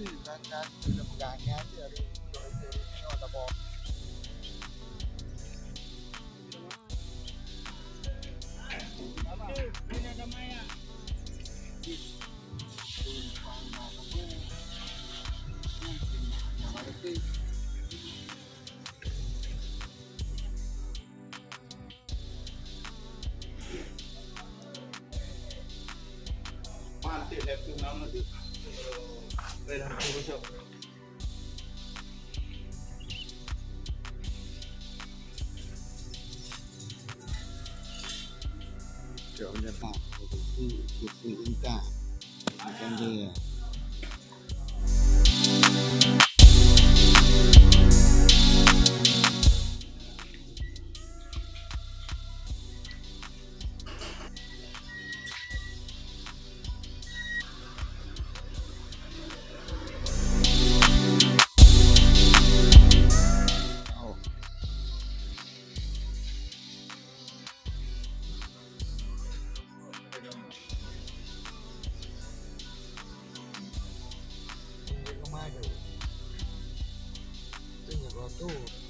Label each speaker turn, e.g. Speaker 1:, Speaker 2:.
Speaker 1: dan sudah pegangnya aja dari tabok.
Speaker 2: Mantik laptop nama tu. Dah masuk.
Speaker 1: Chỗ Nhật Bản thì sự ứng cả cái gì mai được. Tôi nhập vàoตู้.